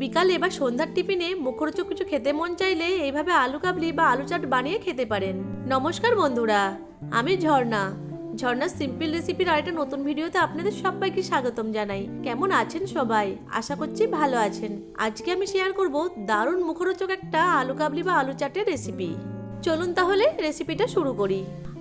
বিকালে বা সন্ধ্যার টিফিনে মুখরোচক কিছু খেতে মন চাইলে এইভাবে আলু কাবলি বা আলু চাট বানিয়ে খেতে পারেন। নমস্কার বন্ধুরা, আমি ঝর্ণা। ঝর্ণার সিম্পল রেসিপির আরেকটা নতুন ভিডিওতে আপনাদের সবাইকে স্বাগতম জানাই। কেমন আছেন সবাই? আশা করছি ভালো আছেন। আজকে আমি শেয়ার করব দারুণ মুখরোচক একটা আলু কাবলি বা আলু চাটের রেসিপি। চলুন তাহলে রেসিপিটা শুরু করি।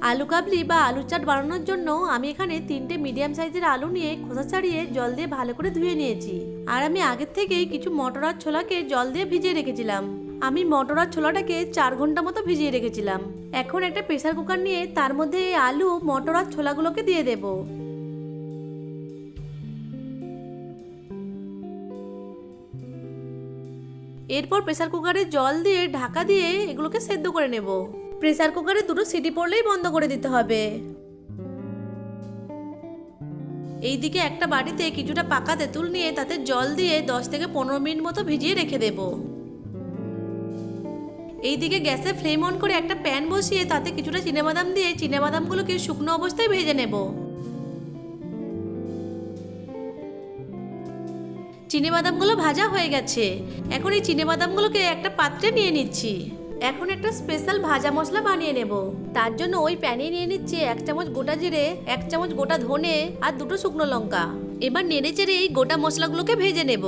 আলু কাবলি বা আলু চাট বানানোর জন্য আমি এখানে 3টে মিডিয়াম সাইজের আলু নিয়ে খোসা ছাড়িয়ে জল দিয়ে ভালো করে ধুয়ে নিয়েছি। আর আমি আগের থেকেই কিছু মটর আর ছোলাকে জল দিয়ে ভিজিয়ে রেখেছিলাম। আমি মটর আর ছোলাটাকে 4 ঘন্টা মতো ভিজিয়ে রেখেছিলাম। এখন একটা প্রেসার কুকার নিয়ে তার মধ্যে আলু, মটর আর ছোলাগুলোকে দিয়ে দেব। এরপর প্রেসার কুকারে জল দিয়ে ঢাকা দিয়ে এগুলোকে সেদ্ধ করে নেব। প্রেসার কুকারে 2টো সিটি পড়লেই বন্ধ করে দিতে হবে। এইদিকে একটা বাটিতে কিছুটা পাকা তেঁতুল নিয়ে তাতে জল দিয়ে 10 থেকে 15 মিনিট মতো ভিজিয়ে রেখে দেব। এইদিকে গ্যাসে ফ্লেম অন করে একটা প্যান বসিয়ে তাতে কিছুটা চিনেবাদাম দিয়ে চিনেবাদামগুলোকে শুকনো অবস্থায় ভেজে নেব। চিনেবাদামগুলো ভাজা হয়ে গেছে। এখন এই চিনেবাদামগুলোকে একটা পাত্রে নিয়ে নিচ্ছি। এখন একটা স্পেশাল ভাজা মশলা বানিয়ে নেব। তার জন্য ওই প্যানে নিয়ে নিচ্ছি 1 চামচ গোটা জিরে, 1 চামচ গোটা ধনে আর 2টো শুকনো লঙ্কা। এবার নেড়েচেড়ে এই গোটা মশলাগুলোকে ভেজে নেব।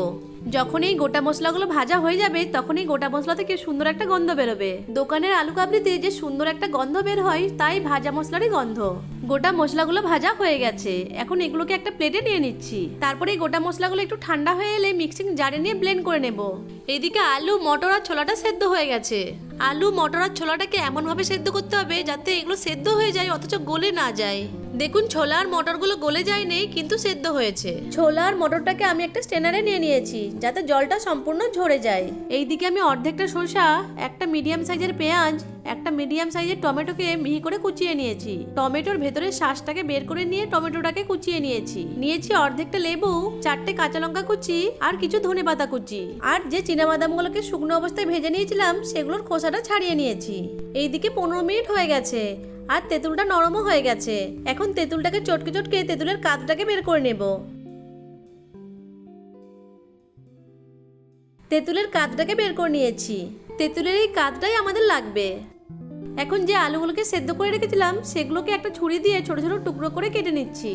যখন এই গোটা মশলাগুলো ভাজা হয়ে যাবে তখন এই গোটা মশলা থেকে সুন্দর একটা গন্ধ বেরোবে। দোকানের আলু কাবলিতে যে সুন্দর একটা গন্ধ বের হয় তাই ভাজা মশলারই গন্ধ। গোটা মশলাগুলো ভাজা হয়ে গেছে। এখন এগুলোকে একটা প্লেটে নিয়ে নিচ্ছি। তারপরে এই গোটা মশলাগুলো একটু ঠান্ডা হয়ে এলে মিক্সিং জারে নিয়ে ব্লেন্ড করে নেব। এইদিকে আলু, মটর আর ছোলাটা সেদ্ধ হয়ে গেছে। আলু, মটর আর ছোলাটাকে এমনভাবে সেদ্ধ করতে হবে যাতে এগুলো সেদ্ধ হয়ে যায় অথচ গলে না যায়। দেখুন ছোলা আর মটরগুলো গলে যায়নি কিন্তু সেদ্ধ হয়েছে। ছোলা আর মটরটাকে আমি একটা স্ট্রেনারে নিয়ে নিয়েছি যাতে জলটা সম্পূর্ণ ঝরে যায়। এইদিকে আমি অর্ধেকটা শসা, একটা মিডিয়াম সাইজের পেঁয়াজ, একটা মিডিয়াম সাইজের টমেটোকে মিহি করে কুচিয়ে নিয়েছি। টমেটোর ভেতরের শাঁসটাকে বের করে নিয়ে টমেটোটাকে কুচিয়ে নিয়েছি অর্ধেকটা লেবু, 4টে কাঁচা লঙ্কা কুচি আর কিছু ধনেপাতা কুচি। আর যে চিনাবাদামগুলোকে শুকনো অবস্থায় ভেজে নিয়েছিলাম সেগুলোর খোসাটা ছাড়িয়ে নিয়েছি। এইদিকে 15 মিনিট হয়ে গেছে আর তেঁতুলটা নরমও হয়ে গেছে। এখন তেঁতুলটাকে চটকে চটকে তেঁতুলের কাঁধটাকে বের করে নেব। তেঁতুলের কাঁধটাকে বের করে নিয়েছি। তেঁতুলের এই কাঁধটাই আমাদের লাগবে। এখন যে আলুগুলোকে সেদ্ধ করে রেখেছিলাম সেগুলোকে একটা ছুরি দিয়ে ছোট ছোট টুকরো করে কেটে নিচ্ছি।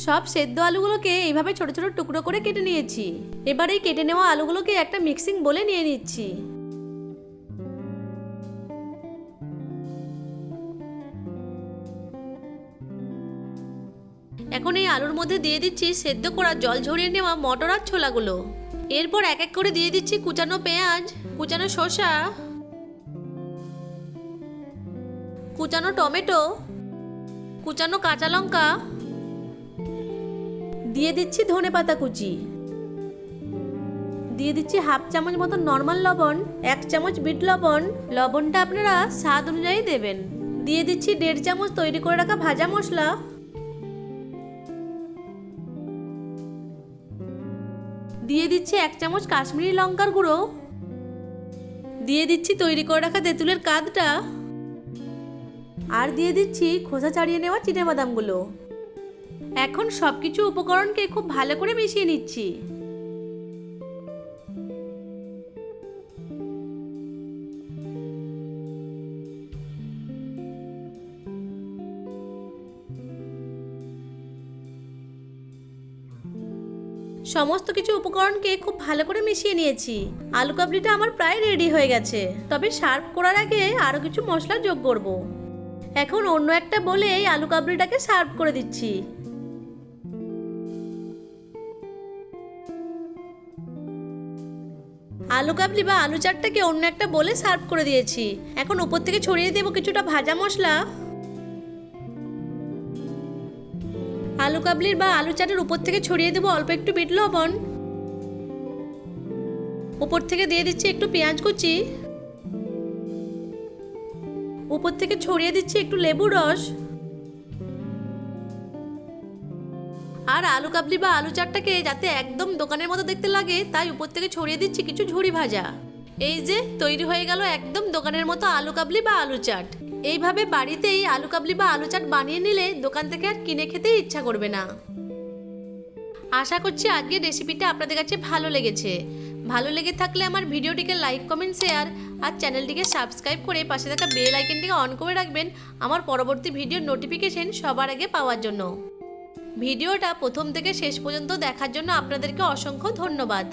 সব সেদ্ধ আলুগুলোকে এইভাবে ছোট ছোট টুকরো করে কেটে নিয়েছি। এবার এই কেটে নেওয়া আলুগুলোকে একটা মিক্সিং বোলে নিয়ে নিচ্ছি। এখন এই আলুর মধ্যে দিয়ে দিচ্ছি সেদ্ধ করা জল ঝরিয়ে নেওয়া মটর আর ছোলাগুলো। এরপর এক এক করে দিয়ে দিচ্ছি কুচানো পেঁয়াজ, কুচানো শসা, কুচানো টমেটো, কুচানো কাঁচা লঙ্কা, দিয়ে দিচ্ছি ধনেপাতা কুচি, দিয়ে দিচ্ছি 1/2 চামচ মতো নর্মাল লবণ, 1 চামচ বিট লবণ, লবণটা আপনারা স্বাদ অনুযায়ী দেবেন। দিয়ে দিচ্ছি 1.5 চামচ তৈরি করে রাখা ভাজা মশলা, দিয়ে দিচ্ছি 1 চামচ কাশ্মীরি লঙ্কার গুঁড়ো, দিয়ে দিচ্ছি তৈরি করে রাখা তেঁতুলের কাঁধটা, আর দিয়ে দিচ্ছি খোসা ছাড়িয়ে নেওয়া চিনেবাদামগুলো। এখন সবকিছু উপকরণকে খুব ভালো করে মিশিয়ে নিচ্ছি। সমস্ত কিছু উপকরণকে খুব ভালো করে মিশিয়ে নিয়েছি। আলু কাবলিটা আমার প্রায় রেডি হয়ে গেছে। তবে সার্ভ করার আগে আরো কিছু মশলা যোগ করব। এখন অন্য একটা বলে এই আলু কাবলিটাকে সার্ভ করে দিচ্ছি। আলু কাবলি বা আলু চাটটাকে অন্য একটা বলে সার্ভ করে দিয়েছি। এখন উপর থেকে ছড়িয়ে দেব কিছুটা ভাজা মশলা। আলু কাবলির বা আলু চাটের উপর থেকে ছড়িয়ে দেবো অল্প একটু বিট লবণ। উপর থেকে দিয়ে দিচ্ছি একটু পেঁয়াজ কুচি। উপর থেকে ছড়িয়ে দিচ্ছি একটু লেবু রস। আর আলু কাবলি বা আলু চাটটাকে যাতে একদম দোকানের মতো দেখতে লাগে তাই উপর থেকে ছড়িয়ে দিচ্ছি কিছু ঝুরি ভাজা। এই যে তৈরি হয়ে গেল একদম দোকানের মতো আলু কাবলি বা আলু চাট। এইভাবে বাড়িতেই আলু কাবলি বা আলু চাট বানিয়ে নিলে দোকান থেকে আর কিনে খেতে ইচ্ছা করবে না। আশা করছি আজকের রেসিপিটা আপনাদের কাছে ভালো লেগেছে। ভালো লেগে থাকলে আমার ভিডিওটিকে লাইক, কমেন্ট, শেয়ার আর চ্যানেলটিকে সাবস্ক্রাইব করে পাশে থাকা বেল আইকনটিকে অন করে রাখবেন আমার পরবর্তী ভিডিওর নোটিফিকেশন সবার আগে পাওয়ার জন্য। ভিডিওটা প্রথম থেকে শেষ পর্যন্ত দেখার জন্য আপনাদেরকে অসংখ্য ধন্যবাদ।